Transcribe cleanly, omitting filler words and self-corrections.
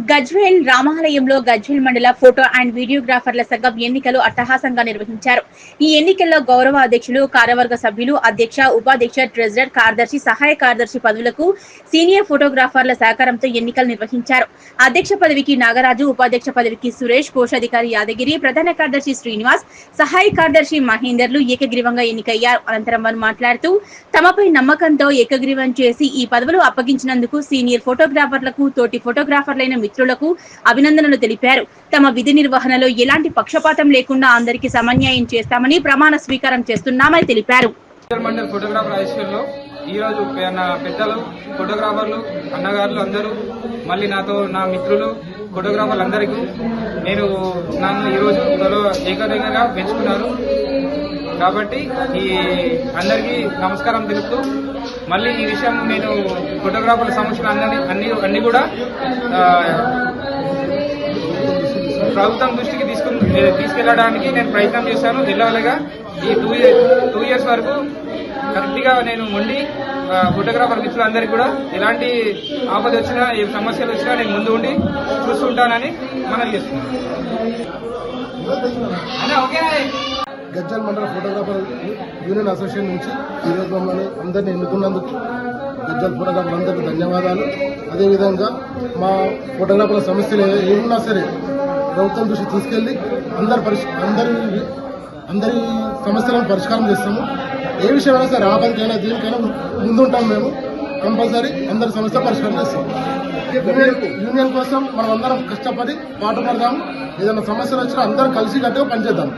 గజ్వేల్ రామాలయంలో గజ్వేల్ మండల photo and వీడియోగ్రాఫర్ల సంఘం ఎన్నికలు అట్టహాసంగా నిర్వహించారు. ఈ ఎన్నికల్లో గౌరవ అధ్యక్షులు, కార్యవర్గ సభ్యులు, అధ్యక్ష, ఉపాధ్యక్ష, ట్రెజరర్, కార్యదర్శి, సహాయ కార్యదర్శి పదవులకు సీనియర్ ఫోటోగ్రాఫర్ల సహకారంతో ఎన్నికలు నిర్వహించారు. అధ్యక్ష పదవికి నాగరాజు, ఉపాధ్యక్ష పదవికి సురేష్, కోశాధికారి యాదగిరి, ప్రధాన కార్యదర్శి శ్రీనివాస్, సహాయ కార్యదర్శి మహేందర్లు ఏకగ్రీవంగా ఎన్నికయ్యారు. అనంతరం వారు మాట్లాడుతూ తమపై నమ్మకంతో ఏకగ్రీవం చేసి ఈ పదవులు అప్పగించినందుకు సీనియర్ ఫోటోగ్రాఫర్లకు, తోటి ఫోటోగ్రాఫర్లైన మిత్రులకు అభినందనలు తెలిపారు. తమ విధి నిర్వహణలో ఎలాంటి పక్షపాతం లేకుండా అందరికీ సమన్యాయం చేస్తామని ప్రమాణ స్వీకారం చేస్తున్నామని తెలిపారు. మండల్ ఫోటోగ్రాఫర్ అసోసియేషన్లో ఈరోజు పెద్దలు, ఫోటోగ్రాఫర్లు, అన్నగారులు అందరూ మళ్ళీ నా మిత్రులు ఫోటోగ్రాఫర్లు అందరికీ నన్ను ఈరోజు ఏకగ్రీవంగా పెంచుకున్నారు. కాబట్టి అందరికీ నమస్కారం తెలుపుతూ మళ్ళీ ఈ విషయం నేను ఫోటోగ్రాఫర్ల సమస్యలు అన్ని కూడా ప్రభుత్వం దృష్టికి తీసుకెళ్లడానికి నేను ప్రయత్నం చేశాను. ఎల్లవెల్లగా ఈ 2 years వరకు కరెక్ట్గా నేను ఉండి ఫోటోగ్రాఫర్ మిత్రులందరికీ కూడా ఎలాంటి ఆపద వచ్చినా, ఏ సమస్యలు వచ్చినా నేను ముందు ఉండి చూస్తుంటానని మనం చేస్తున్నాను. గజ్వేల్ మండల ఫోటోగ్రాఫర్ యూనియన్ అసోసియేషన్ నుంచి ఈరోజు మమ్మల్ని అందరినీ ఎన్నుకున్నందుకు గజ్వేల్ ఫోటోగ్రాఫర్ అందరికీ ధన్యవాదాలు. అదేవిధంగా మా ఫోటోగ్రాఫర్ల సమస్యలు ఏమున్నా సరే ప్రభుత్వం దృష్టి తీసుకెళ్లి అందరి సమస్యలను పరిష్కారం చేస్తాము. ఏ విషయమైనా సరే ఆపదకైనా దేనికైనా ముందుంటాం. మేము కంపల్సరీ అందరి సమస్య పరిష్కారం చేస్తాం. యూనియన్ కోసం మనం అందరం కష్టపడి పాటుపడదాం. ఏదైనా సమస్యలు వచ్చినా అందరం కలిసి కట్టుగా పనిచేద్దాం.